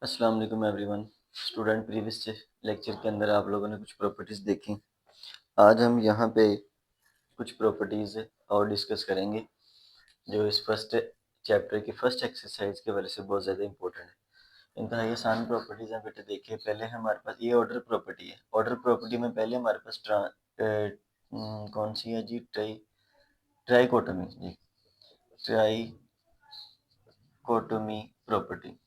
अस्सलाम वालेकुम everyone. Student previous lecture के अंदर आप लोगों ने कुछ प्रॉपर्टीज़ देखी। आज हम यहाँ पे कुछ प्रॉपर्टीज़ और डिस्कस करेंगे जो इस फर्स्ट चैप्टर की फर्स्ट एक्सरसाइज के वजह से बहुत ज़्यादा इंपॉर्टेंट है। इंतहाई आसान प्रॉपर्टीज़ हैं बेटे। देखिए, पहले हमारे पास ये ऑर्डर प्रॉपर्टी है। ऑर्डर प्रॉपर्टी में पहले हमारे पास कौन सी है जी? ट्राइकोटोमी जी, ट्राइकोटोमी प्रॉपर्टी।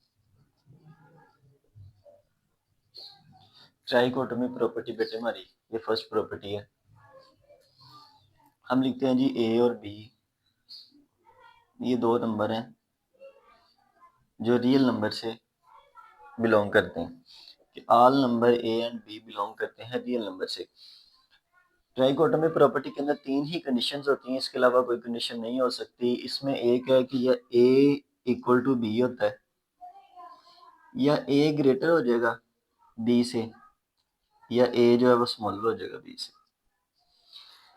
ट्राइकोटोमी प्रॉपर्टी बेटे हमारी ये फर्स्ट प्रॉपर्टी है। हम लिखते हैं जी ए और बी, ये दो नंबर हैं जो रियल नंबर से बिलोंग करते हैं, कि all number A and B belong करते हैं रियल नंबर से। ट्राइकोटोमी प्रॉपर्टी के अंदर तीन ही कंडीशंस होती हैं, इसके अलावा कोई कंडीशन नहीं हो सकती। इसमें एक है कि यह ए इक्वल टू बी होता है, या ए ग्रेटर हो जाएगा बी से, या ए जो है वो स्मॉलर हो जाएगा बी से।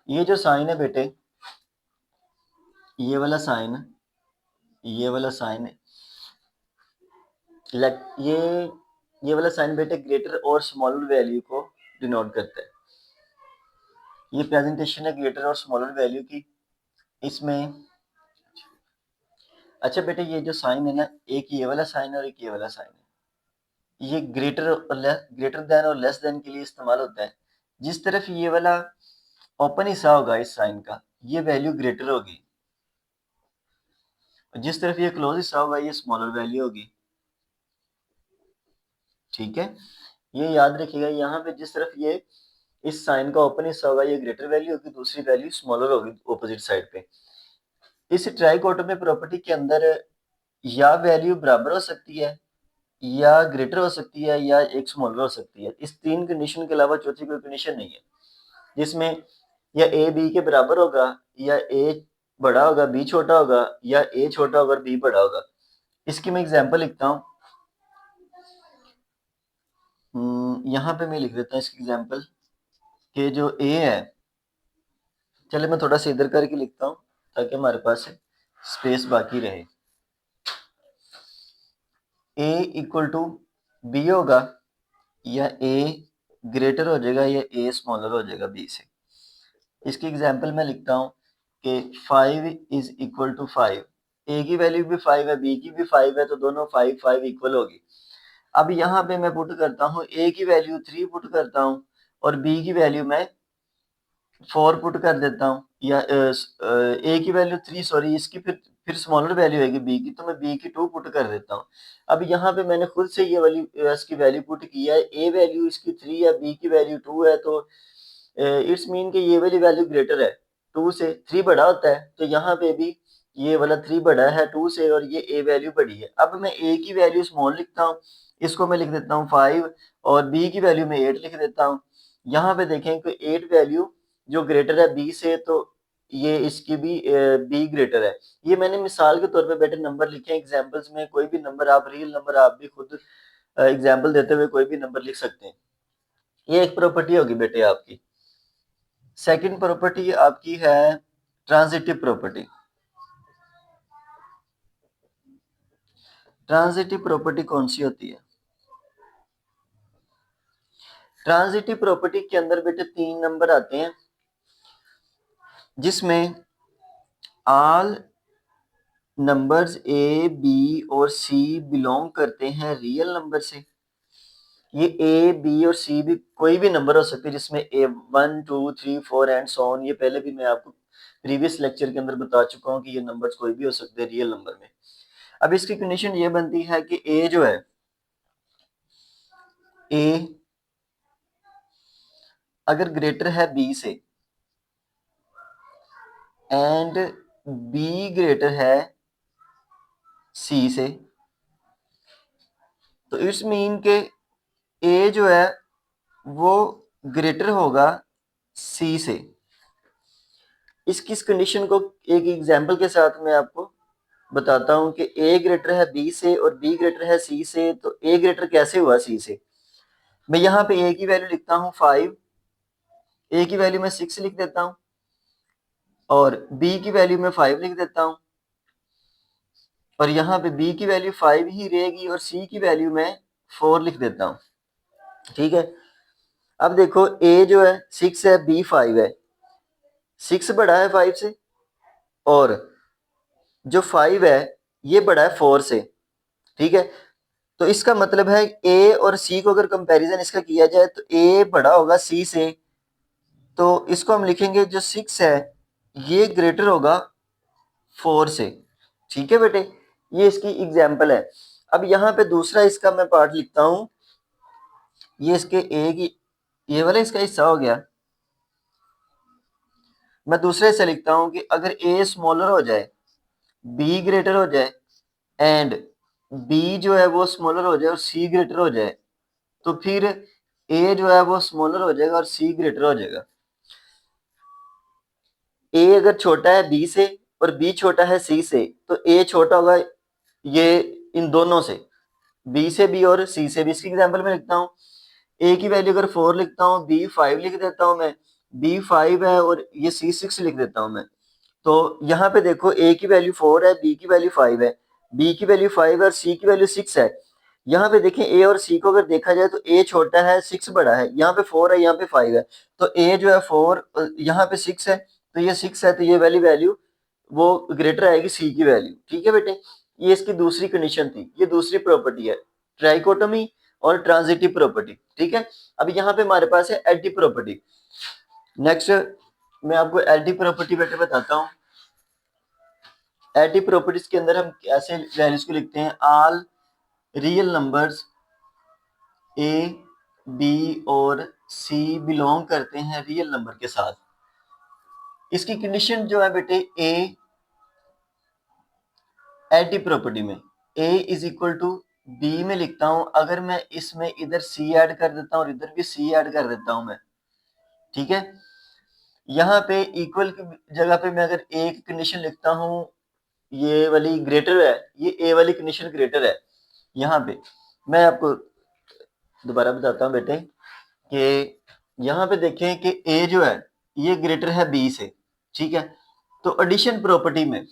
ये जो साइन है बेटे, ये वाला साइन ये वाला साइन बेटे ग्रेटर और स्मॉलर वैल्यू को डिनोट करता है। ये प्रेजेंटेशन है ग्रेटर और स्मॉलर वैल्यू की। इसमें अच्छा बेटे, ये जो साइन है ना, एक ये वाला साइन और एक ये वाला साइन है, ये ग्रेटर देन और लेस देन के लिए इस्तेमाल होता है। जिस तरफ ये वाला ओपन हिस्सा होगा इस साइन का, ये वैल्यू ग्रेटर होगी, जिस तरफ ये क्लोज हिस्सा होगा ये स्मॉलर वैल्यू होगी। ठीक है, ये याद रखिएगा। यहाँ पे जिस तरफ ये इस साइन का ओपन हिस्सा होगा ये ग्रेटर वैल्यू होगी, दूसरी वैल्यू स्मॉलर होगी ऑपोजिट साइड पे। इस ट्राइकोटोमी प्रॉपर्टी के अंदर या वैल्यू बराबर हो सकती है, या ग्रेटर हो सकती है, या एक स्मॉलर हो सकती है। इस तीन कंडीशन के अलावा चौथी कोई कंडीशन नहीं है, जिसमें या ए बी के बराबर होगा, या ए बड़ा होगा बी छोटा होगा, या ए छोटा होगा बी बड़ा होगा। इसकी मैं एग्जांपल लिखता हूँ। यहाँ पे मैं लिख देता हूँ इसकी एग्जांपल कि जो ए है, चले मैं थोड़ा सा इधर करके लिखता हूँ ताकि हमारे पास स्पेस बाकी रहे। ए इक्वल टू बी होगा, या ए ग्रेटर हो जाएगा, या ए स्मॉलर हो जाएगा बी से। इसकी एग्जांपल मैं लिखता हूँ कि 5 इज इक्वल टू 5। ए की वैल्यू भी 5 है, बी की भी 5 है, तो दोनों 5 5 इक्वल होगी। अब यहाँ पे मैं पुट करता हूँ ए की वैल्यू 3 पुट करता हूँ, और बी की वैल्यू मैं 4 पुट कर देता हूँ, या ए की वैल्यू 3, सॉरी, इसकी फिर स्मॉलर वैल्यू होगी बी की, तो मैं बी की 2 पुट कर देता हूँ। अब यहाँ पे मैंने खुद से ये वाली इसकी वैल्यू पुट किया है। ए वैल्यू इसकी 3 है, बी की वैल्यू 2 है, तो इट्स मीन कि ये वाली वैल्यू ग्रेटर है 2 से। 3 बड़ा होता है, तो यहाँ पे भी ये वाला 3 बड़ा है 2 से, और ये ए वैल्यू बड़ी है। अब मैं ए की वैल्यू स्मॉल लिखता हूँ, इसको मैं लिख देता हूँ 5, और बी की वैल्यू में 8 लिख देता हूँ। यहाँ पे देखें कि 8 वैल्यू जो ग्रेटर है बी से, तो ये इसकी भी बी ग्रेटर है। ये मैंने मिसाल के तौर पे बेटे नंबर लिखे हैं। एग्जाम्पल्स में कोई भी नंबर, आप रियल नंबर आप भी खुद एग्जाम्पल देते हुए कोई भी नंबर लिख सकते हैं। ये एक प्रॉपर्टी होगी बेटे आपकी। सेकंड प्रॉपर्टी आपकी है ट्रांजिटिव प्रॉपर्टी। ट्रांजिटिव प्रॉपर्टी कौन सी होती है? ट्रांजिटिव प्रॉपर्टी के अंदर बेटे 3 नंबर आते हैं, जिसमें ऑल नंबर्स ए बी और सी बिलोंग करते हैं रियल नंबर से। ये ए बी और सी भी कोई भी नंबर हो सकते हैं, जिसमें ए 1 2 3 4 एंड सो ऑन। ये पहले भी मैं आपको प्रीवियस लेक्चर के अंदर बता चुका हूँ कि ये नंबर्स कोई भी हो सकते हैं रियल नंबर में। अब इसकी कंडीशन ये बनती है कि ए जो है, ए अगर ग्रेटर है बी से, एंड बी ग्रेटर है सी से, तो इट्स मीन के ए जो है वो ग्रेटर होगा सी से। इस कंडीशन को एक एग्जांपल के साथ मैं आपको बताता हूं कि ए ग्रेटर है बी से और बी ग्रेटर है सी से, तो ए ग्रेटर कैसे हुआ सी से? मैं यहाँ पे ए की वैल्यू लिखता हूँ 5, ए की वैल्यू मैं 6 लिख देता हूँ, और बी की वैल्यू मैं 5 लिख देता हूँ, और यहाँ पे बी की वैल्यू 5 ही रहेगी, और सी की वैल्यू मैं 4 लिख देता हूँ, ठीक है। अब देखो ए जो है 6 है, बी 5 है, 6 बड़ा है 5 से और जो 5 है ये बड़ा है 4 से, ठीक है। तो इसका मतलब है ए और सी को अगर कंपैरिजन इसका किया जाए तो ए बड़ा होगा सी से, तो इसको हम लिखेंगे जो 6 है ये ग्रेटर होगा 4 से, ठीक है बेटे। ये इसकी एग्जाम्पल है। अब यहाँ पे दूसरा इसका मैं पार्ट लिखता हूं, ये इसके ए की ये वाला इसका हिस्सा हो गया। मैं दूसरे हिस्से लिखता हूं कि अगर ए स्मॉलर हो जाए, बी ग्रेटर हो जाए एंड बी जो है वो स्मॉलर हो जाए और सी ग्रेटर हो जाए, तो फिर ए जो है वो स्मॉलर हो जाएगा और सी ग्रेटर हो जाएगा। ए अगर छोटा है बी से और बी छोटा है सी से, तो ए छोटा होगा ये इन दोनों से, बी से भी और सी से भी। इसकी एग्जांपल में लिखता हूँ, ए की वैल्यू अगर 4 लिखता हूँ, बी 5 लिख देता हूँ मैं, बी 5 है और ये सी 6 लिख देता हूँ मैं। तो यहाँ पे देखो ए की वैल्यू 4 है, बी की वैल्यू 5 है, बी की वैल्यू 5 है और सी की वैल्यू 6 है। यहाँ पे देखें ए और सी को अगर देखा जाए तो ए छोटा है 6 बड़ा है, यहाँ पे 4 है यहाँ पे 5 है, तो ए जो है 4 यहाँ पे 6 है, तो ये 6 है, तो ये वाली वैल्यू वो ग्रेटर आएगी सी की वैल्यू, ठीक है बेटे। ये इसकी दूसरी कंडीशन थी, ये दूसरी प्रॉपर्टी है, ट्राइकोटोमी और ट्रांजिटिव प्रॉपर्टी, ठीक है। अब यहाँ पे हमारे पास है एडिटिव प्रॉपर्टी। नेक्स्ट मैं आपको एडिटिव प्रॉपर्टी बेटे बताता हूँ। एडिटिव प्रॉपर्टीज के अंदर हम ऐसे वैल्यूज को लिखते हैं, all real numbers A B और सी बिलोंग करते हैं रियल नंबर के साथ। इसकी कंडीशन जो है बेटे ए एडिटिव प्रॉपर्टी में a is equal to B में लिखता हूं, अगर मैं इसमें इधर c ऐड कर देता हूं और इधर भी c ऐड कर देता हूं मैं, ठीक है। यहाँ पे इक्वल की जगह पे मैं अगर a की कंडीशन लिखता हूं, ये वाली ग्रेटर है, ये a वाली कंडीशन ग्रेटर है। यहाँ पे मैं आपको दोबारा बताता हूँ बेटे कि यहाँ पे देखें कि a जो है ये ग्रेटर है b से, ठीक है। तो एडिशन प्रॉपर्टी में,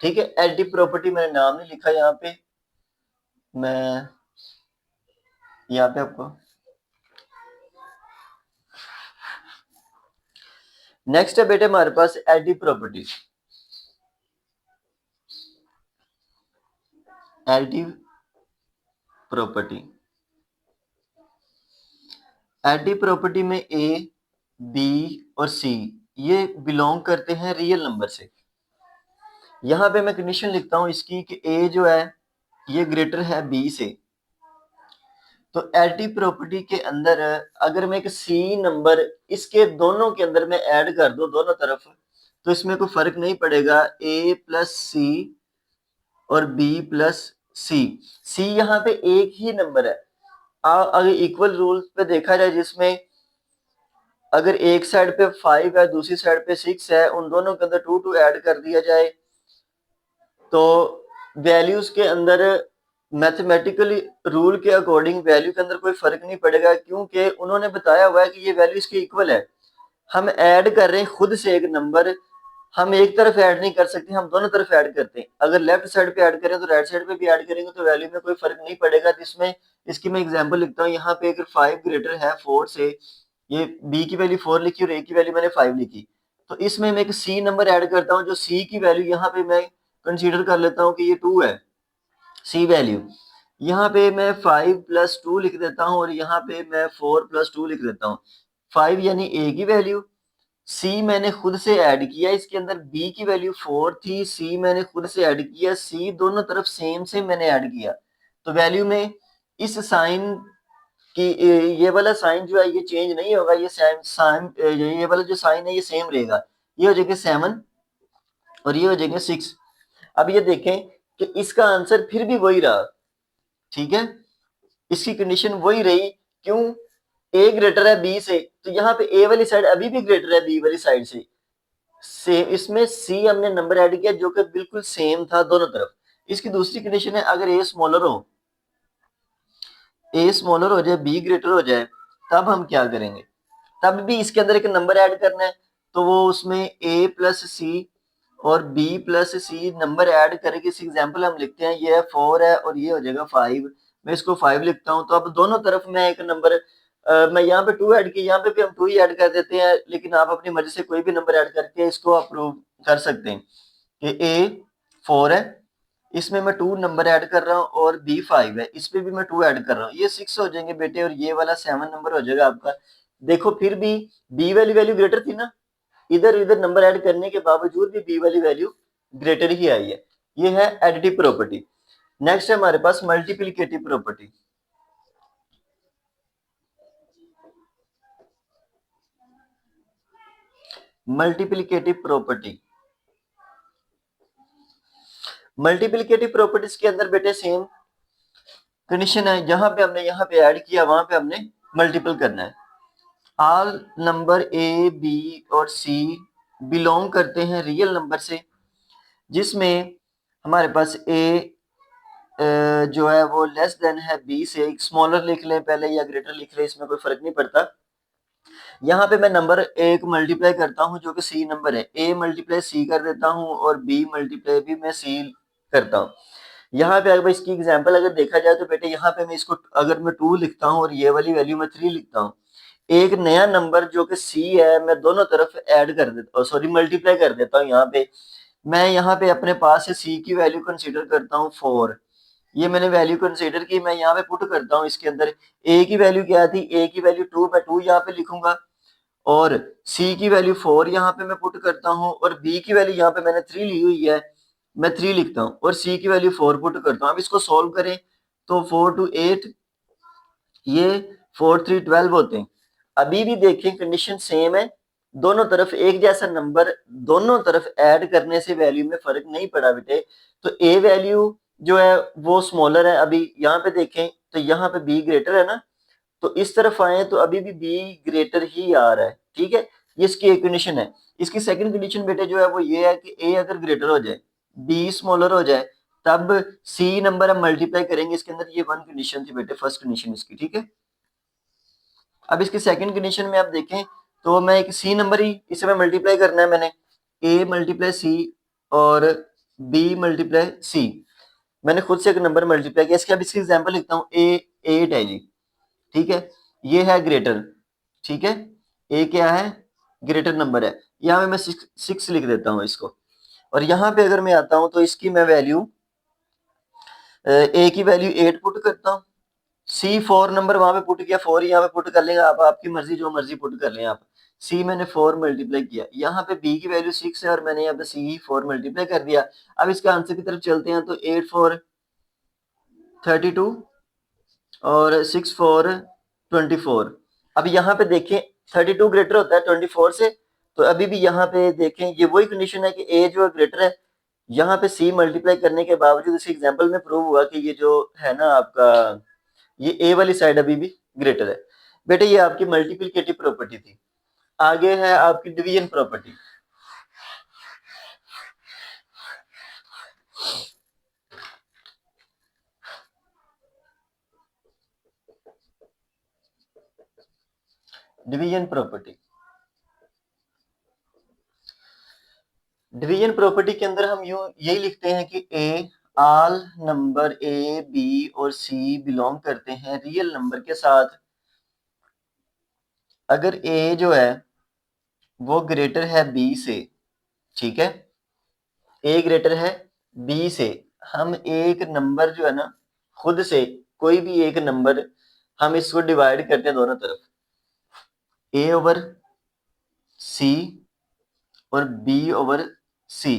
ठीक है, एडिटिव प्रॉपर्टी मैंने नाम नहीं लिखा यहाँ पे, मैं यहाँ पे आपको नेक्स्ट है बेटे हमारे पास additive property. Additive property, additive property में ए बी और सी ये बिलोंग करते हैं रियल नंबर से। यहाँ पे मैं कंडीशन लिखता हूँ इसकी कि ए जो है ये ग्रेटर है बी से। तो एडिटिव प्रॉपर्टी के अंदर अगर मैं एक सी नंबर इसके दोनों के अंदर मैं ऐड कर दूं दोनों तरफ, तो इसमें कोई फर्क नहीं पड़ेगा, ए प्लस सी और बी प्लस सी, सी यहाँ पे एक ही नंबर है। अगर इक्वल रूल पे देखा जाए जिसमें अगर एक साइड पे 5 है दूसरी साइड पे 6 है, उन दोनों के अंदर 2 2 ऐड कर दिया जाए तो वैल्यूज के अंदर मैथमेटिकली रूल के अकॉर्डिंग वैल्यू के अंदर कोई फर्क नहीं पड़ेगा, क्योंकि उन्होंने बताया हुआ है कि ये वैल्यू इसके इक्वल है। हम ऐड कर रहे हैं खुद से एक नंबर, हम एक तरफ ऐड नहीं कर सकते, हम दोनों तरफ ऐड करते हैं। अगर लेफ्ट साइड पे ऐड करें तो राइट साइड पे भी ऐड करेंगे तो वैल्यू में कोई फर्क नहीं पड़ेगा। जिसमें इसकी मैं एग्जांपल लिखता हूँ, यहाँ पे अगर 5 ग्रेटर है 4 से, ये बी की वैल्यू 4 लिखी और ए की वैल्यू मैंने 5 लिखी, तो इसमें मैं एक सी नंबर ऐड करता हूँ, जो सी की वैल्यू यहाँ पे मैं कंसीडर कर लेता हूँ कि ये 2 है सी वैल्यू। यहाँ पे मैं 5 प्लस 2 लिख देता हूँ और यहाँ पे मैं 4 प्लस 2 लिख देता हूँ। 5 यानी ए की वैल्यू, सी मैंने खुद से ऐड किया, इसके अंदर बी की वैल्यू 4 थी, सी मैंने खुद से ऐड किया, सी दोनों तरफ सेम से मैंने ऐड किया, तो वैल्यू में इस साइन की ये वाला साइन जो है ये चेंज नहीं होगा, ये साइन ये वाला जो साइन है ये सेम रहेगा, ये हो जाएगा 7 और ये हो जाएगा 6। अब ये देखें कि इसका आंसर फिर भी वही रहा, ठीक है, इसकी कंडीशन वही रही। क्यों? ए ग्रेटर है बी से, तो यहाँ पे ए वाली साइड अभी भी ग्रेटर है बी वाली साइड से, सेम इसमें सी हमने नंबर ऐड किया जो कि बिल्कुल सेम था दोनों तरफ। इसकी दूसरी कंडीशन है अगर ए स्मॉलर हो, ए स्मॉलर हो जाए बी ग्रेटर हो जाए, तब हम क्या करेंगे, तब भी इसके अंदर एक नंबर ऐड करना है, तो वो उसमें ए प्लस सी और B plus C number add करके इस एग्जाम्पल हम लिखते हैं, ये 4 है और ये हो जाएगा 5, मैं इसको 5 लिखता हूँ। तो अब दोनों तरफ मैं एक नंबर मैं यहाँ पे 2 ऐड किया, यहाँ पे भी हम 2 ही ऐड कर देते हैं, लेकिन आप अपनी मर्जी से कोई भी नंबर ऐड करके इसको अप्रूव कर सकते हैं कि ए 4 है, इसमें मैं 2 नंबर ऐड कर रहा हूँ, और बी 5 है, इस पे भी मैं 2 ऐड कर रहा हूँ, ये 6 हो जाएंगे बेटे, और ये वाला 7 नंबर हो जाएगा आपका। देखो फिर भी बी वाली वैल्यू ग्रेटर थी ना, इधर इधर नंबर ऐड करने के बावजूद भी बी वाली वैल्यू ग्रेटर ही आई है। ये है एडिटिव प्रॉपर्टी। नेक्स्ट है हमारे पास multiplicative property. Multiplicative property, multiplicative properties के अंदर बेटे सेम कंडीशन है, जहां पे हमने यहाँ पे ऐड किया वहां पे हमने मल्टीपल करना है। ऑल नंबर ए बी और सी बिलोंग करते हैं रियल नंबर से, जिसमें हमारे पास ए जो है वो लेस देन है बी से, स्मॉलर लिख लें पहले या ग्रेटर लिख लें, इसमें कोई फर्क नहीं पड़ता। यहाँ पे मैं नंबर ए को मल्टीप्लाई करता हूँ जो कि सी नंबर है, ए मल्टीप्लाई सी कर देता हूँ और बी मल्टीप्लाई भी मैं सी करता हूँ। यहाँ पे अगर इसकी एग्जांपल अगर देखा जाए तो बेटे यहाँ पे मैं इसको अगर मैं 2 लिखता हूँ और ये वाली वैल्यू मैं 3 लिखता हूँ, एक नया नंबर जो कि सी है मैं दोनों तरफ ऐड कर देता हूँ, सॉरी मल्टीप्लाई कर देता हूँ। यहाँ पे मैं यहाँ पे अपने पास से सी की वैल्यू कंसीडर करता हूँ 4, ये मैंने वैल्यू कंसीडर की, मैं यहाँ पे पुट करता हूँ इसके अंदर। ए की वैल्यू क्या थी, ए की वैल्यू 2, मैं 2 यहाँ पे लिखूंगा, और सी की वैल्यू 4 यहाँ पे मैं पुट करता हूँ, और बी की वैल्यू यहाँ पे मैंने 3 ली हुई है, मैं 3 लिखता हूँ, और सी की वैल्यू 4 पुट करता हूँ। अब इसको सॉल्व करें तो 4 2 8, ये 4 3 12 होते हैं। अभी भी देखें कंडीशन सेम है, दोनों तरफ एक जैसा नंबर दोनों तरफ ऐड करने से वैल्यू में फर्क नहीं पड़ा बेटे। तो ए वैल्यू जो है वो स्मॉलर है, अभी यहाँ पे देखें तो यहाँ पे बी ग्रेटर है ना, तो इस तरफ आए तो अभी भी बी ग्रेटर ही आ रहा है, ठीक है। ये इसकी एक कंडीशन है। इसकी सेकंड कंडीशन बेटे जो है वो ये है कि ए अगर ग्रेटर हो जाए, बी स्मॉलर हो जाए, तब सी नंबर हम मल्टीप्लाई करेंगे इसके अंदर। ये वन कंडीशन थी बेटे, फर्स्ट कंडीशन इसकी, ठीक है। अब इसकी सेकंड कंडीशन में आप देखें तो मैं एक सी नंबर ही इसे मैं मल्टीप्लाई करना है, मैंने ए मल्टीप्लाई सी और बी मल्टीप्लाई सी, मैंने खुद से एक नंबर मल्टीप्लाई किया। इसके अब इसकी एग्जांपल लिखता हूँ, ए 8 है जी, ठीक है, ये है ग्रेटर, ठीक है, ए क्या है, ग्रेटर नंबर है। यहाँ पे मैं 6 लिख देता हूँ इसको, और यहाँ पे अगर मैं आता हूँ तो इसकी मैं वैल्यू ए की वैल्यू 8 पुट करता हूँ, सी 4 नंबर वहां पे पुट किया, 4 यहाँ पे पुट कर लेंगे आप, आपकी मर्जी जो मर्जी पुट कर लें आप। सी मैंने 4 मल्टीप्लाई किया, यहाँ पे बी की वैल्यू 6 है और मैंने यहाँ पे सी 4 मल्टीप्लाई कर दिया। अब इसका आंसर की तरफ चलते हैं तो 8 4 32 और 6 4 24। अब यहाँ पे देखें 32 ग्रेटर होता है 24 से, तो अभी भी यहाँ पे देखें ये वही कंडीशन है कि ए जो है ग्रेटर है। यहाँ पे सी मल्टीप्लाई करने के बावजूद इस एग्जांपल में प्रूव हुआ कि ये जो है ना आपका, ये ए वाली साइड अभी भी ग्रेटर है। बेटे ये आपकी मल्टीप्लिकेटिव प्रॉपर्टी थी। आगे है आपकी division property. Division property, division property के अंदर हम यूं यही लिखते हैं कि ए ऑल नंबर ए बी और सी बिलोंग करते हैं रियल नंबर के साथ अगर ए जो है वो ग्रेटर है बी से, ठीक है, ए ग्रेटर है बी से। हम एक नंबर जो है ना खुद से कोई भी एक नंबर हम इसको डिवाइड करते हैं दोनों तरफ, ए ओवर सी और बी ओवर सी।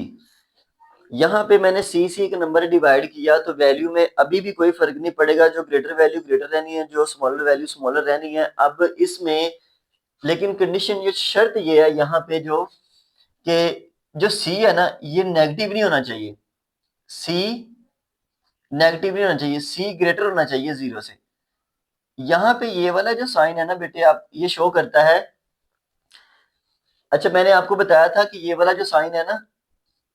यहाँ पे मैंने सी से एक नंबर डिवाइड किया तो वैल्यू में अभी भी कोई फर्क नहीं पड़ेगा, जो ग्रेटर वैल्यू ग्रेटर रहनी है, जो स्मॉलर वैल्यू स्मॉलर रहनी है। अब इसमें लेकिन कंडीशन ये शर्त ये है यहाँ पे जो कि जो सी है ना ये नेगेटिव नहीं होना चाहिए, सी नेगेटिव नहीं होना चाहिए, सी ग्रेटर होना चाहिए 0 से। यहाँ पे ये वाला जो साइन है ना बेटे आप ये शो करता है, अच्छा मैंने आपको बताया था कि ये वाला जो साइन है ना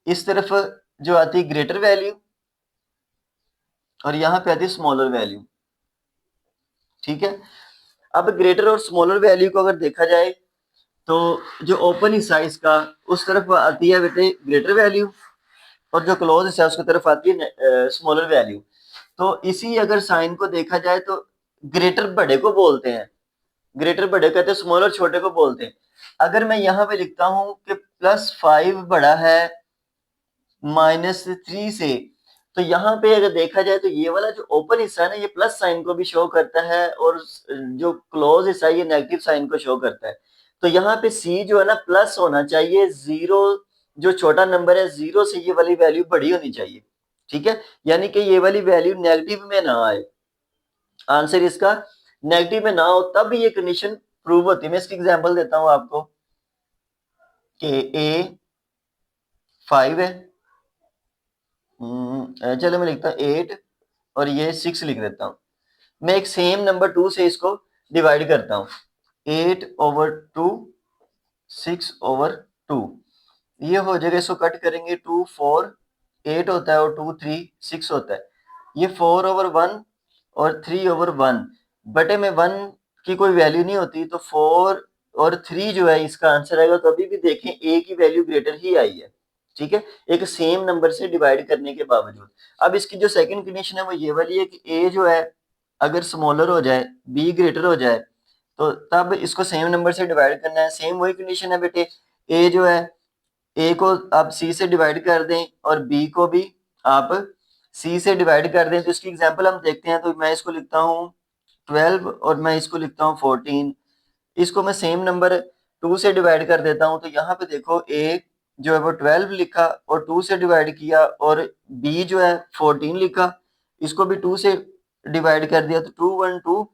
इस तरफ जो आती है ग्रेटर वैल्यू और यहाँ पे आती है स्मॉलर वैल्यू, ठीक है। अब ग्रेटर और स्मॉलर वैल्यू को अगर देखा जाए तो जो ओपन हिस्सा है इसका उस तरफ आती है बेटे ग्रेटर वैल्यू और जो क्लोज हिस्सा है उसकी तरफ आती है स्मॉलर वैल्यू। तो इसी अगर साइन को देखा जाए तो ग्रेटर बड़े को बोलते हैं, ग्रेटर बड़े कहते हैं, स्मॉलर छोटे को बोलते हैं। अगर मैं यहाँ पे लिखता हूं कि +5 बड़ा है -3 से, तो यहाँ पे अगर देखा जाए तो ये वाला जो ओपन हिस्सा है ना, ये प्लस साइन को भी शो करता है, और जो क्लोज हिस्सा है ये नेगेटिव साइन को शो करता है। तो यहाँ पे सी जो है ना प्लस होना चाहिए, 0 जो छोटा नंबर है 0 से ये वाली वैल्यू बड़ी होनी चाहिए, ठीक है, यानी कि ये वाली वैल्यू नेगेटिव में ना आए, आंसर इसका नेगेटिव में ना हो, तब ये कंडीशन प्रूव होती है। मैं इसकी एग्जांपल देता हूं आपको कि ए 5 है, चलो मैं लिखता हूँ 8 और ये 6 लिख देता हूँ। मैं एक सेम नंबर 2 से इसको डिवाइड करता हूँ, 8/2 6/2, ये हो जाएगा, इसको कट करेंगे 2 4 8 होता है और 2 3 6 होता है, ये 4/1 और 3/1 बटे में 1 की कोई वैल्यू नहीं होती, तो 4 और 3 जो है इसका आंसर आएगा। तो अभी भी देखें ए की वैल्यू ग्रेटर ही आई है, ठीक है, एक सेम नंबर से डिवाइड करने के बावजूद। अब इसकी जो सेकंड कंडीशन है वो ये वाली है कि ए जो है अगर स्मॉलर हो जाए, बी ग्रेटर हो जाए, तो तब इसको सेम नंबर से डिवाइड करना है। सेम वही कंडीशन है बेटे, ए जो है ए को आप सी से डिवाइड कर दें और बी को भी आप सी से डिवाइड कर दें। तो इसकी एग्जांपल हम देखते हैं, तो मैं इसको लिखता हूँ 12 और मैं इसको लिखता हूँ 14, इसको मैं सेम नंबर 2 से डिवाइड कर देता हूँ। तो यहाँ पे देखो ए जो है वो 12 लिखा और 2 से डिवाइड किया, और बी जो है 14 लिखा, इसको भी 2 से डिवाइड कर दिया, तो 2 1 2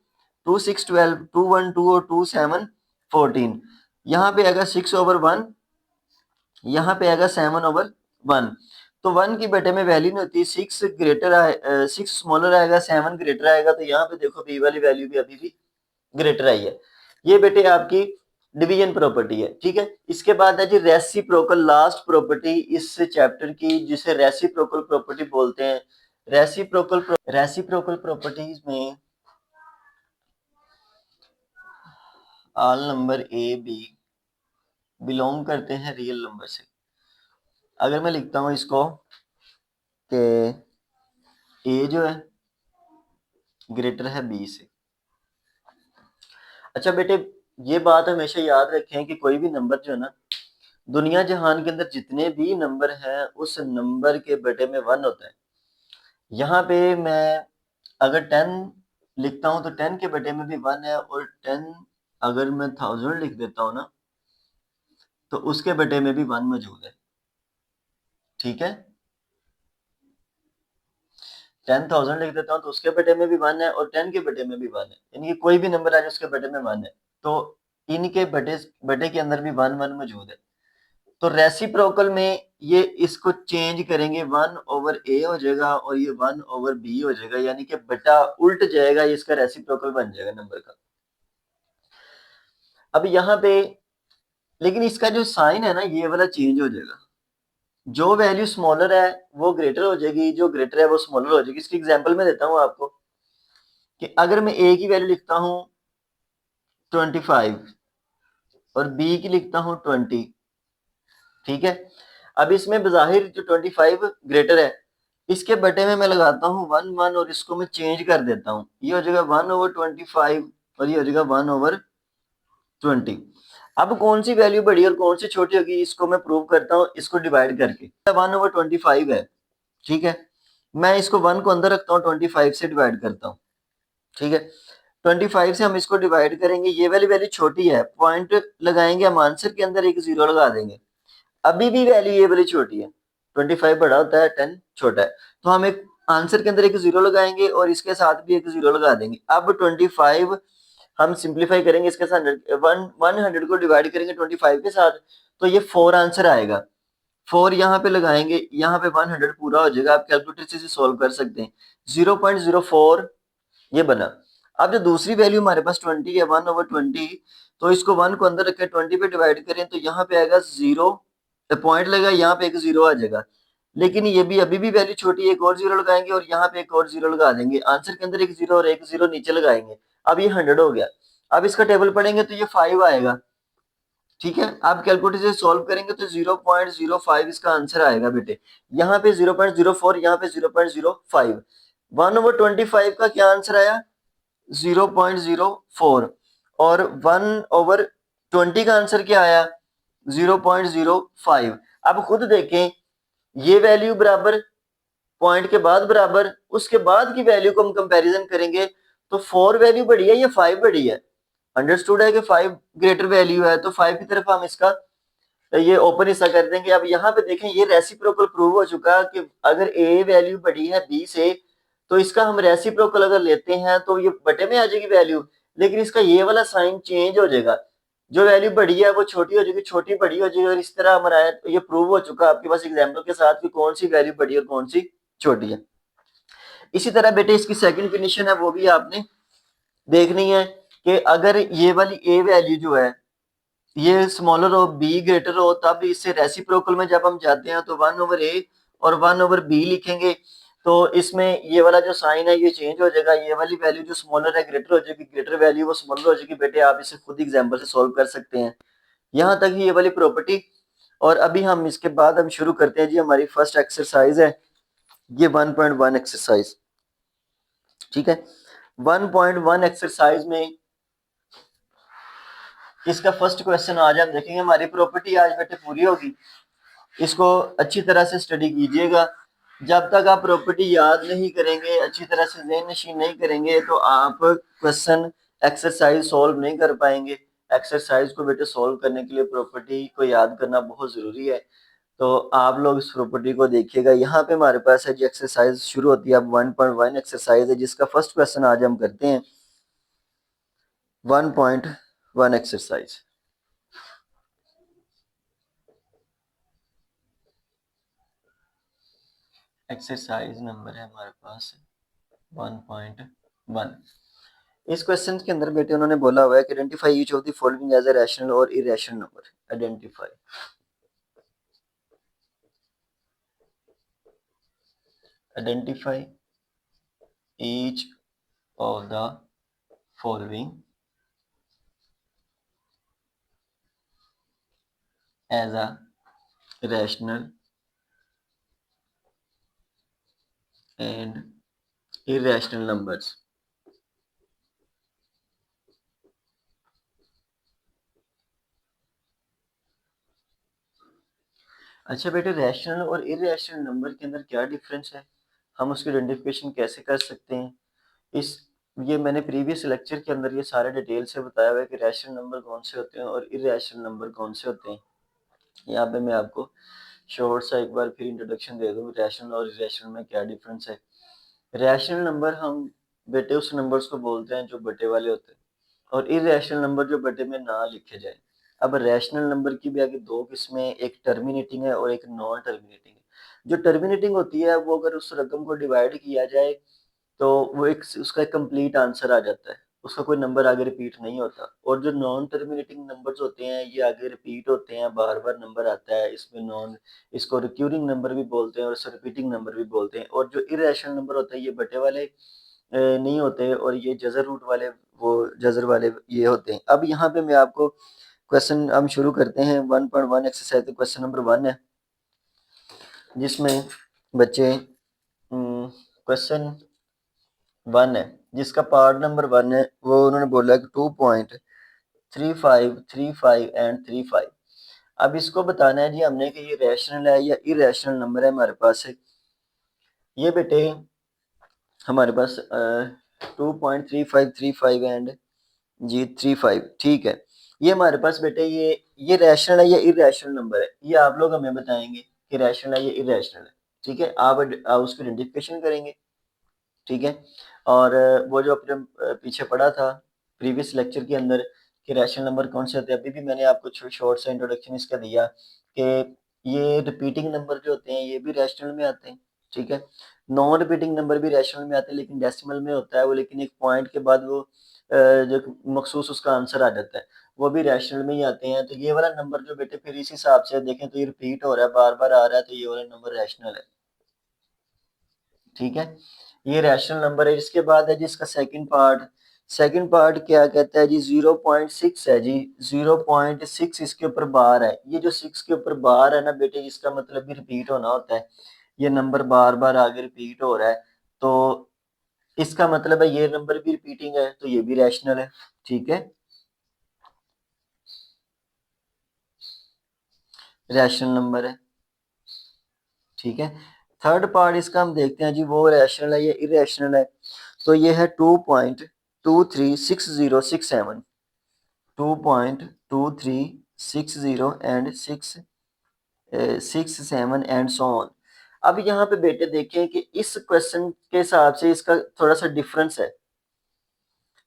2 6 12 2 1 2 और 2 7 14, यहाँ पे आएगा 6/1, यहाँ पे आएगा 7/1। तो 1 की बेटे में वैल्यू नहीं होती, 6 ग्रेटर आए 6 स्मॉलर आएगा, 7 ग्रेटर आएगा, तो यहाँ पे देखो बी वाली वैल्यू भी अभी भी ग्रेटर आई है। ये बेटे आपकी डिवीजन प्रॉपर्टी है, ठीक है। इसके बाद है जी रेसिप्रोकल, लास्ट प्रॉपर्टी इस चैप्टर की, जिसे रेसिप्रोकल प्रॉपर्टी बोलते हैं। रेसिप्रोकल प्रॉपर्टीज में all number A B belong करते हैं रियल नंबर से। अगर मैं लिखता हूं इसको कि ए जो है ग्रेटर है बी से। अच्छा बेटे, ये बात हमेशा याद रखें कि कोई भी नंबर जो है ना, दुनिया जहान के अंदर जितने भी नंबर हैं उस नंबर के बटे में 1 होता है। यहाँ पे मैं अगर 10 लिखता हूँ तो 10 के बटे में भी 1 है, और 10 अगर मैं 1000 लिख देता हूँ ना, तो उसके बटे में भी 1 मौजूद है, ठीक है। 10,000 लिख देता हूँ तो उसके बटे में भी 1 है, और 10 के बटे में भी 1 है, यानी कि कोई भी नंबर आज उसके बटे में 1 है, तो इनके बटे के अंदर भी 1 मौजूद है। तो रेसिप्रोकल में ये इसको चेंज करेंगे, 1/a हो जाएगा और ये 1/b हो जाएगा, यानी कि बटा उल्ट जाएगा, ये इसका रेसिप्रोकल बन जाएगा नंबर का। अब यहाँ पे लेकिन इसका जो साइन है ना, ये वाला चेंज हो जाएगा, जो वैल्यू स्मॉलर है वो ग्रेटर हो जाएगी, जो ग्रेटर है वो स्मॉलर हो जाएगी। इसकी एग्जांपल मैं देता हूँ आपको कि अगर मैं a की वैल्यू लिखता हूँ 25 और b की लिखता हूँ 20, ठीक है। अब इसमें बजाहिर जो 25 ग्रेटर है, इसके बटे में मैं लगाता हूँ 1 1 और इसको मैं चेंज कर देता हूँ, ये हो जाएगा 1/25 और ये हो जाएगा 1/20। अब कौन सी वैल्यू बड़ी और कौन सी छोटी होगी, इसको मैं प्रूव करता हूँ, इसको डिवाइड करके। 1/25 है, ठीक है, मैं इसको 1 को अंदर रखता हूँ, 25 से डिवाइड करता हूँ, ठीक है। 25 से हम इसको डिवाइड करेंगे, ये वाली वैल्यू छोटी है, पॉइंट लगाएंगे हम, आंसर के अंदर एक 0 लगा देंगे, अभी भी वैल्यू ये वाली छोटी है, 25 बड़ा होता है, 10 छोटा है, तो हम एक आंसर के अंदर एक 0 लगाएंगे और इसके साथ भी एक 0 लगा देंगे। अब 25 हम सिंप्लीफाई करेंगे, इसके साथ 100 को डिवाइड करेंगे 25 के साथ, तो ये 4 आंसर आएगा। 4 यहाँ पे लगाएंगे, यहाँ पे 100 पूरा हो जाएगा, आप कैलकुलेटर से सॉल्व कर सकते हैं, 0.04 ये बना। अब जो दूसरी वैल्यू हमारे पास 20 है, 1/20, तो इसको 1 को अंदर रखें, 20 पे डिवाइड करें, तो यहाँ पे आएगा 0, पॉइंट लगा, यहाँ पे एक 0 आ जाएगा, लेकिन ये भी अभी भी वैल्यू छोटी है, एक और 0 लगाएंगे और यहाँ पे एक और 0 लगा देंगे, आंसर के अंदर एक 0 और एक 0 नीचे लगाएंगे, अब ये 100 हो गया। अब इसका टेबल पढ़ेंगे तो ये 5 आएगा, ठीक है। आप कैलकुलेटर से सॉल्व करेंगे तो 0.05 इसका आंसर आएगा बेटे, यहाँ पे 0.04, यहाँ पे 0.05, 1/25 का क्या आंसर आया? 0.04। और 1/20 का आंसर क्या आया? 0.05। अब खुद देखें, ये वैल्यू बराबर, पॉइंट के बाद बराबर, उसके बाद की वैल्यू को हम कंपैरिजन करेंगे तो 4 वैल्यू बड़ी है या 5 बड़ी है? अंडरस्टूड है कि 5 ग्रेटर वैल्यू है, तो 5 की तरफ हम इसका ये ओपन हिस्सा कर देंगे। अब यहाँ पे देखें, ये रेसिप्रोकल प्रूव हो चुका कि अगर ए वैल्यू बड़ी है बी से, तो इसका हम रेसिप्रोकल अगर लेते हैं तो ये बटे में आ जाएगी वैल्यू, लेकिन इसका ये वाला साइन चेंज हो जाएगा। जो वैल्यू बड़ी है वो छोटी हो जाएगी, छोटी बड़ी हो जाएगी, और इस तरह हमारा है। तो ये प्रूव हो चुका आपके पास एग्जाम्पल के साथ कि कौन सी वैल्यू बड़ी और कौन सी छोटी है। इसी तरह बेटे इसकी सेकंड कंडीशन है, वो भी आपने देखनी है कि अगर ये वाली ए वैल्यू जो है ये स्मॉलर हो, बी ग्रेटर हो, तब इससे रेसिप्रोकल में जब हम जाते हैं तो 1/a और 1/b लिखेंगे। तो इसमें ये वाला जो साइन है ये चेंज हो जाएगा, ये वाली वैल्यू जो स्मॉलर है ग्रेटर हो जाएगी, ग्रेटर वैल्यू वो स्मॉलर हो जाएगी। बेटे आप इसे खुद एग्जांपल से सॉल्व कर सकते हैं। यहाँ तक ही ये वाली प्रॉपर्टी। और अभी हम इसके बाद हम शुरू करते हैं जी, हमारी फर्स्ट एक्सरसाइज है ये 1.1 एक्सरसाइज। ठीक है, 1.1 एक्सरसाइज में इसका फर्स्ट क्वेश्चन आज हम देखेंगे। हमारी प्रॉपर्टी आज बेटे पूरी होगी, इसको अच्छी तरह से स्टडी कीजिएगा। जब तक आप प्रॉपर्टी याद नहीं करेंगे, अच्छी तरह से ज़हन नशीन नहीं करेंगे, तो आप क्वेश्चन एक्सरसाइज सॉल्व नहीं कर पाएंगे। एक्सरसाइज को बेटे सॉल्व करने के लिए प्रॉपर्टी को याद करना बहुत ज़रूरी है। तो आप लोग इस प्रॉपर्टी को देखिएगा। यहाँ पे हमारे पास है जी एक्सरसाइज शुरू होती है। अब 1.1 एक्सरसाइज है जिसका फर्स्ट क्वेश्चन आज हम करते हैं। 1.1 एक्सरसाइज। एक्सरसाइज नंबर है हमारे पास 1.1। इस क्वेश्चन के अंदर बेटे उन्होंने बोला हुआ है कि identify each of the following as a rational और irrational number. Identify each of the following as a rational and irrational numbers. अच्छा बेटे, रैशनल और इरेशनल नंबर के अंदर क्या डिफरेंस है, हम उसकी आइडेंटिफिकेशन कैसे कर सकते हैं? इस ये मैंने प्रीवियस लेक्चर के अंदर ये सारे डिटेल से बताया हुआ है कि रैशनल नंबर कौन से होते हैं और इरेशनल नंबर कौन से होते हैं। यहाँ पे मैं आपको शॉर्ट सा एक बार फिर इंट्रोडक्शन दे दूँ, रैशनल और इरेशनल में क्या डिफरेंस है। रैशनल नंबर हम बेटे उस नंबर्स को बोलते हैं जो बटे वाले होते हैं, और इरेशनल नंबर जो बटे में ना लिखे जाए। अब रैशनल नंबर की भी आगे दो किस्में, एक टर्मिनेटिंग है और एक नॉन टर्मिनेटिंग है। जो टर्मिनेटिंग होती है वो अगर उस रकम को डिवाइड किया जाए तो वो एक उसका एक कंप्लीट आंसर आ जाता है, उसका कोई नंबर आगे रिपीट नहीं होता। और जो नॉन टर्मिनेटिंग नंबर्स होते हैं ये आगे रिपीट होते हैं, बार बार नंबर आता है इसमें नॉन, इसको रिक्यूरिंग नंबर भी बोलते हैं और इसे रिपीटिंग नंबर भी बोलते हैं। और जो इरेशनल नंबर होता है ये बटे वाले नहीं होते, और ये जजर रूट वाले, वो जजर वाले ये होते हैं। अब यहाँ पे मैं आपको क्वेश्चन हम शुरू करते हैं। 1.1 एक्सरसाइज क्वेश्चन नंबर 1 है, जिसमें बच्चे क्वेश्चन 1 है जिसका पार्ट नंबर 1 है, वो उन्होंने बोला कि 2.35, 35 एंड 35। अब इसको बताना है जी हमने कि ये रैशनल है या इरेशनल नंबर है हमारे पास है। ये बेटे हमारे पास 2.3535 एंड जी 35, ठीक है। ये हमारे पास बेटे ये रैशनल है या इरेशनल नंबर है, ये आप लोग हमें बताएंगे कि रैशनल है या इरेशनल है। ठीक है, आप उसकी आइडेंटिफिकेशन करेंगे। ठीक है, और वो जो अपने पीछे पढ़ा था प्रीवियस लेक्चर के अंदर कि रैशनल नंबर कौन से होते हैं, अभी भी मैंने आपको शॉर्ट सा इंट्रोडक्शन इसका दिया कि ये रिपीटिंग नंबर जो होते हैं ये भी रैशनल में आते हैं। ठीक है, नॉन रिपीटिंग नंबर भी रैशनल में आते हैं लेकिन डेसिमल में होता है वो, लेकिन एक पॉइंट के बाद वो जो मखसूस उसका आंसर आ जाता है, वो भी रैशनल में ही आते हैं। तो ये वाला नंबर जो बेटे फिर इस हिसाब से देखें तो ये रिपीट हो रहा है, बार बार आ रहा है, तो ये वाला नंबर रैशनल है। ठीक है, ये रैशनल नंबर है। इसके बाद है जी इसका सेकंड पार्ट। सेकंड पार्ट क्या कहता है जी, 0.6 है जी, 0.6 इसके ऊपर बार है। ये जो 6 के ऊपर बार है ना बेटे, इसका मतलब भी रिपीट होना होता है, ये नंबर बार बार आगे रिपीट हो रहा है। तो इसका मतलब है ये नंबर भी रिपीटिंग है तो ये भी रैशनल है। ठीक है, रैशनल नंबर है। ठीक है, थर्ड पार्ट इसका हम देखते हैं जी, वो रैशनल है या इरेशनल है। तो ये है 2.236067, 2.2360 एंड 667 एंड सो ऑन। अब यहाँ पे बेटे देखें कि इस क्वेश्चन के हिसाब से इसका थोड़ा सा डिफरेंस है।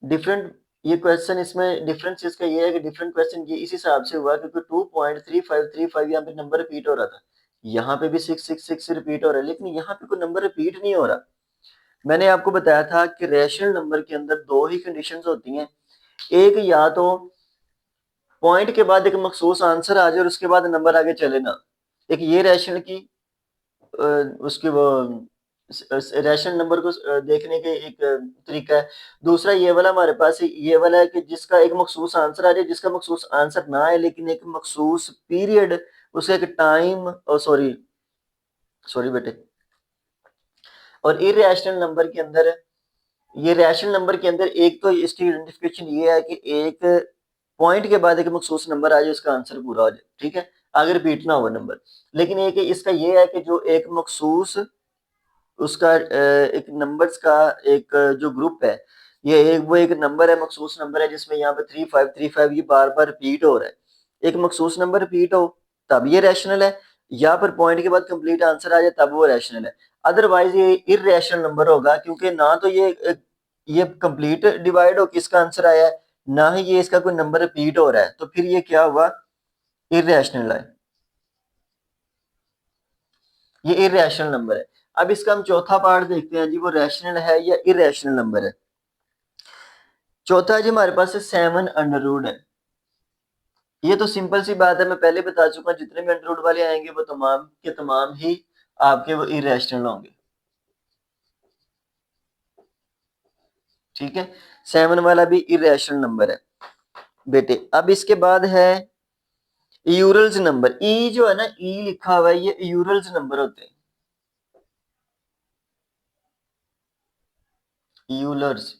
डिफरेंट ये क्वेश्चन, इसमें डिफरेंस इसका ये है कि डिफरेंट क्वेश्चन ये इस हिसाब से हुआ क्योंकि 2.3535 यहाँ पे नंबर रिपीट हो रहा था, यहाँ पे भी 666 रिपीट हो रहा है, लेकिन यहाँ पे कोई नंबर रिपीट नहीं हो रहा। मैंने आपको बताया था कि रैशनल नंबर के अंदर दो ही कंडीशंस होती हैं, एक या तो पॉइंट के बाद एक मखसूस आंसर आ जाए और उसके बाद नंबर आगे चले ना, एक ये रैशनल की उसकी वो रैशनल नंबर को देखने के एक तरीका है। दूसरा ये वाला हमारे पास ये वाला है कि जिसका एक मखसूस आंसर आ जाए, जिसका मखसूस आंसर ना आए लेकिन एक मखसूस पीरियड, उसका एक टाइम, सॉरी सॉरी बेटे, और इरेशनल नंबर के अंदर, ये रैशनल नंबर के अंदर एक तो इसकी आइडेंटिफिकेशन ये है कि एक पॉइंट के बाद एक मखसूस नंबर आ जाए उसका आंसर पूरा हो जाए। ठीक है, अगर रिपीट ना हो नंबर, लेकिन एक इसका ये है कि जो एक मखसूस उसका एक नंबर्स का एक जो ग्रुप है, ये एक वो एक नंबर है, मखसूस नंबर है जिसमें यहाँ पे 3535 ये बार बार रिपीट हो रहा है, एक मखसूस नंबर रिपीट हो तब ये रैशनल है, या फिर पॉइंट के बाद कंप्लीट आंसर आ जाए तब वो रैशनल है। अदरवाइज ये इररेशनल नंबर होगा क्योंकि ना तो ये कंप्लीट डिवाइड हो किसका आंसर आया है, ना ही ये इसका कोई नंबर रिपीट हो रहा है, तो फिर ये क्या हुआ, इररेशनल है, ये इररेशनल नंबर है। अब इसका हम चौथा पार्ट देखते हैं जी, वो रैशनल है या इरेशनल नंबर है। चौथा जी हमारे पास है 7 अंडर रूट है। ये तो सिंपल सी बात है, मैं पहले बता चुका हूं, जितने भी अंडर रूट वाले आएंगे वो तमाम के तमाम ही आपके वो इरेशनल होंगे। ठीक है, 7 वाला भी इरेशनल नंबर है बेटे। अब इसके बाद है यूरल्स नंबर। ई जो है ना, ई लिखा हुआ है, ये यूरल्स नंबर होते हैं, यूलर्स,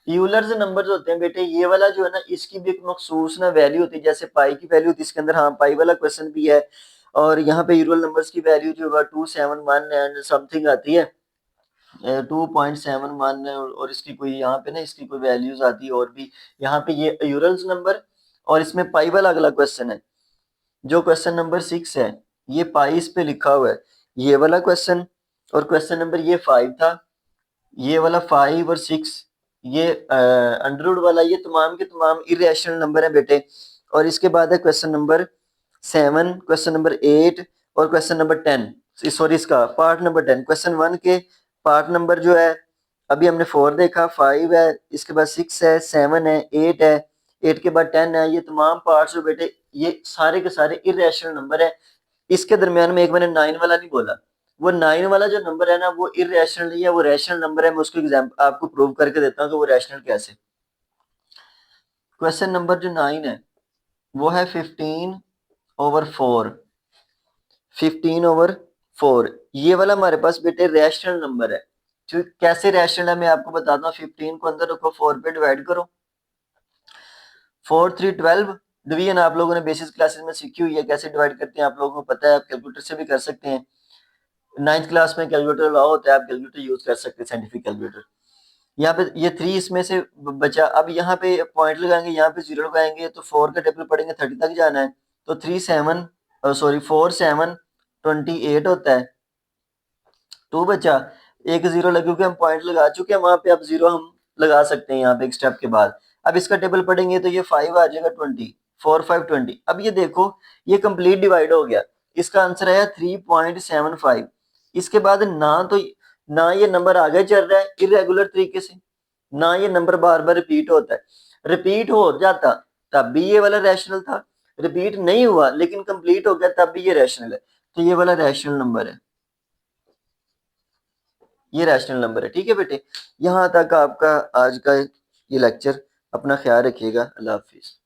यूलर्स नंबर्स होते हैं बेटे। ये वाला जो है ना, इसकी भी एक मखसूस ना वैल्यू होती है, जैसे पाई की वैल्यू होती है इसके अंदर, हाँ पाई वाला क्वेश्चन भी है। और यहाँ पे यूरल नंबर्स की वैल्यू जो है 271 एंड समथिंग आती है, 2.71, और इसकी कोई यहाँ पे ना इसकी कोई वैल्यूज आती है और भी। यहाँ पे ये यूरल्स नंबर, और इसमें पाई वाला अगला क्वेश्चन है, जो क्वेश्चन नंबर 6 है, ये पाई इस पे लिखा हुआ है, ये वाला क्वेश्चन, और क्वेश्चन नंबर ये 5 था, ये वाला 5 और 6, ये अंडरवुड वाला, ये तमाम के तमाम इरेशनल नंबर है बेटे। और इसके बाद है क्वेश्चन नंबर 7, क्वेश्चन नंबर 8 और क्वेश्चन नंबर 10, सॉरी इसका पार्ट नंबर 10। क्वेश्चन 1 के पार्ट नंबर जो है, अभी हमने 4 देखा, 5 है, इसके बाद 6 है, 7 है, 8 है, 8 के बाद 10 है, ये तमाम पार्ट्स जो बेटे ये सारे के सारे इरेशनल नंबर है। इसके दरमियान में एक मैंने 9 वाला नहीं बोला, वो 9 वाला जो नंबर है ना, वो इरेशनल नहीं है, वो रैशनल नंबर है। मैं उसको एग्जाम्पल आपको प्रूव करके देता हूँ कि वो रैशनल कैसे। क्वेश्चन नंबर जो 9 है वो है 15/4, 15/4, ये वाला हमारे पास बेटे रैशनल नंबर है। तो कैसे रैशनल है मैं आपको बताता हूँ। 15 को अंदर रखो, 4 पे डिवाइड करो, 4 3 12, डिवीजन आप लोगों ने बेसिस क्लासेस में सीखी हुई है, कैसे डिवाइड करते हैं आप लोगों को पता है, आप कैलकुलेटर से भी कर सकते हैं। 9th क्लास में कैलकुलेटर अलाउ होता है, आप कैलकुलेटर यूज कर सकते हैं, साइंटिफिक कैलकुलेटर। यहाँ पे ये 3 इसमें से बचा, अब यहाँ पे पॉइंट लगाएंगे, यहाँ पे 0 लगाएंगे तो 4 का टेबल पढ़ेंगे, 30 तक जाना है, तो 4 7 28 होता है। 2 बचा, एक 0 लगे क्योंकि हम पॉइंट लगा चुके हैं वहां पे, अब 0 हम लगा सकते हैं यहाँ पे एक स्टेप के बाद। अब इसका टेबल पढ़ेंगे तो ये 5 आ जाएगा, 20, 4 5 20। अब ये देखो, ये कंप्लीट डिवाइड हो गया, इसका आंसर आया 3.75। इसके बाद ना ये नंबर आगे चल रहा है इरेगुलर तरीके से, ना ये नंबर बार बार रिपीट होता है। रिपीट हो जाता तब भी ये वाला रैशनल था, रिपीट नहीं हुआ लेकिन कंप्लीट हो गया तब भी ये रैशनल है, तो ये वाला रैशनल नंबर है, ये रैशनल नंबर है। ठीक है बेटे, यहाँ तक आपका आज का ये लेक्चर। अपना ख्याल रखिएगा, अल्लाह हाफिज।